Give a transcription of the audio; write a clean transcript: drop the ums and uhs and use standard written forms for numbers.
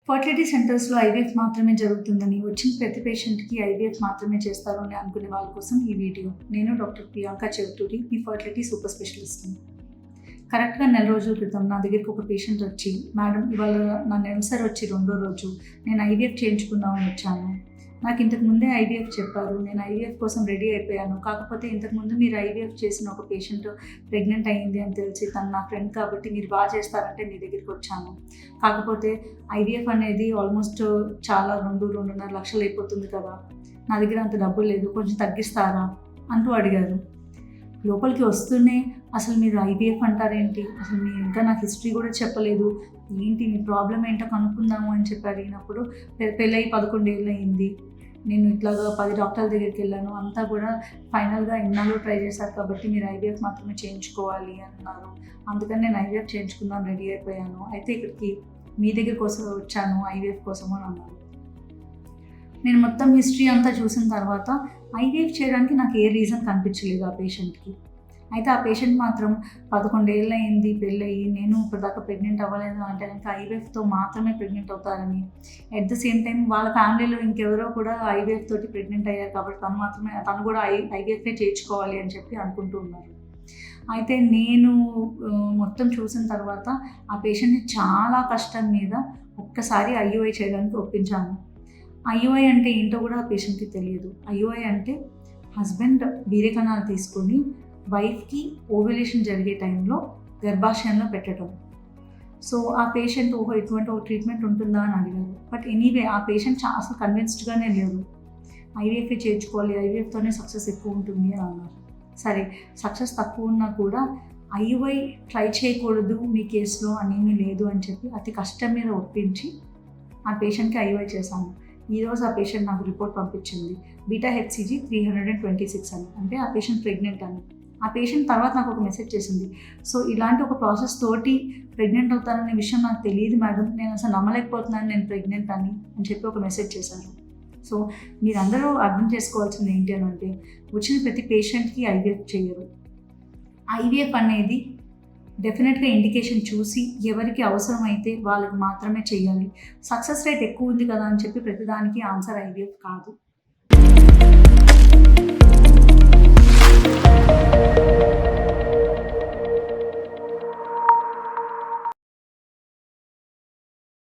Fertility సెంటర్స్‌లో IVF మాత్రమే జరుగుతుందని, వచ్చిన ప్రతి పేషెంట్‌కి ఐవీఎఫ్ మాత్రమే చేస్తారు అని అనుకునే వాళ్ళ కోసం ఈ వీడియో. నేను డాక్టర్ ప్రియాంక చెవిటూరి, మీ ఫర్టిలిటీ సూపర్ స్పెషలిస్ట్‌ని. కరెక్ట్‌గా నెల రోజుల క్రితం నా దగ్గరికి ఒక పేషెంట్ వచ్చి, మేడం ఇవాళ నా నెలసరి వచ్చి రెండో రోజు, నేను ఐవీఎఫ్ చేయించుకుందామని వచ్చాను. నాకు ఇంతకు ముందే ఐవీఎఫ్ చెప్పారు. నేను ఐవీఎఫ్ కోసం రెడీ అయిపోయాను. కాకపోతే ఇంతకుముందు మీరు ఐవీఎఫ్ చేసిన ఒక పేషెంట్ ప్రెగ్నెంట్ అయ్యింది అని తెలిసి, తను నా ఫ్రెండ్ కాబట్టి మీరు బాగా చేస్తారంటే మీ దగ్గరికి వచ్చాను. కాకపోతే ఐవీఎఫ్ అనేది ఆల్మోస్ట్ చాలా 2-2.5 లక్షలు అయిపోతుంది కదా, నా దగ్గర అంత డబ్బులు లేదు, కొంచెం తగ్గిస్తారా అంటూ అడిగారు. లోపలికి వస్తూనే అసలు మీరు ఐవీఎఫ్ అంటారేంటి, అసలు మీరు ఇంకా నాకు హిస్టరీ కూడా చెప్పలేదు, ఏంటి మీ ప్రాబ్లం ఏంటో కనుక్కుందాము అని చెప్పి అడిగినప్పుడు, పెళ్ళయి 11 ఏళ్ళు అయింది, నేను ఇట్లాగా 10 డాక్టర్ల దగ్గరికి వెళ్ళాను, అంతా కూడా ఫైనల్గా ఇన్నాళ్ళు ట్రై చేశారు కాబట్టి మీరు ఐవీఎఫ్ మాత్రమే చేయించుకోవాలి అన్నారు. అందుకని నేను ఐవీఎఫ్ చేయించుకుందాం రెడీ అయిపోయాను. అయితే ఇక్కడికి మీ దగ్గర కోసం వచ్చాను ఐవీఎఫ్ కోసం అని అన్నారు. నేను మొత్తం హిస్టరీ అంతా చూసిన తర్వాత ఐవీఎఫ్ చేయడానికి నాకు ఏ రీజన్ కనిపించలేదు ఆ పేషెంట్కి. అయితే ఆ పేషెంట్ మాత్రం 11 ఏళ్ళు అయింది పెళ్ళయి, నేను ఇప్పటిదాకా ప్రెగ్నెంట్ అవ్వలేదు అంటే కనుక ఐవీఎఫ్తో మాత్రమే ప్రెగ్నెంట్ అవుతారని, అట్ ద సేమ్ టైం వాళ్ళ ఫ్యామిలీలో ఇంకెవరో కూడా ఐవీఎఫ్ తోటి ప్రెగ్నెంట్ అయ్యారు కాబట్టి తను కూడా ఐవీఎఫ్ఏ చేయించుకోవాలి అని చెప్పి అనుకుంటూ ఉన్నారు. అయితే నేను మొత్తం చూసిన తర్వాత ఆ పేషెంట్ని చాలా కష్టం మీద ఒక్కసారి ఐయుఐ చేయడానికి ఒప్పించాను. ఐయుఐ అంటే ఏంటో కూడా ఆ పేషెంట్కి తెలియదు. ఐయుఐ అంటే హస్బెండ్ వీర్యకణాలు తీసుకొని వైఫ్కి ఓవ్యులేషన్ జరిగే టైంలో గర్భాశయంలో పెట్టడం. సో ఆ పేషెంట్ ఇటువంటి ఒక ట్రీట్మెంట్ ఉంటుందా అని అడిగారు. బట్ ఎనీవే ఆ పేషెంట్ అసలు కన్విన్స్డ్గానే లేరు. ఐవీఎఫ్ఏ చేయించుకోవాలి, ఐవీఎఫ్తోనే సక్సెస్ ఎక్కువ ఉంటుంది అని అన్నారు. సరే, సక్సెస్ తక్కువ ఉన్నా కూడా ఐయుఐ ట్రై చేయకూడదు మీ కేసులో అనేమీ లేదు అని చెప్పి అతి కష్టం మీద ఒప్పించి ఆ పేషెంట్కి ఐయుఐ చేశాను. ఈరోజు ఆ పేషెంట్ నాకు రిపోర్ట్ పంపించింది, బీటా హెచ్సిజీ 326 అని, అంటే ఆ పేషెంట్ ప్రెగ్నెంట్ అని. ఆ పేషెంట్ తర్వాత నాకు ఒక మెసేజ్ చేసింది, సో ఇలాంటి ఒక ప్రాసెస్ తోటి ప్రెగ్నెంట్ అవుతాననే విషయం నాకు తెలియదు మేడం, నేను అసలు నమ్మలేకపోతున్నాను నేను ప్రెగ్నెంట్ అని చెప్పి ఒక మెసేజ్ చేశారు. సో మీరందరూ అర్థం చేసుకోవాల్సింది ఏంటి అని అంటే, వచ్చిన ప్రతి పేషెంట్కి ఐవీఎఫ్ చేయరు. ఐవీఎఫ్ అనేది డెఫినెట్గా ఇండికేషన్ చూసి ఎవరికి అవసరమైతే వాళ్ళకి మాత్రమే చేయాలి. సక్సెస్ రేట్ ఎక్కువ ఉంది కదా అని చెప్పి ప్రతిదానికి ఆన్సర్ ఐవీఎఫ్ కాదు.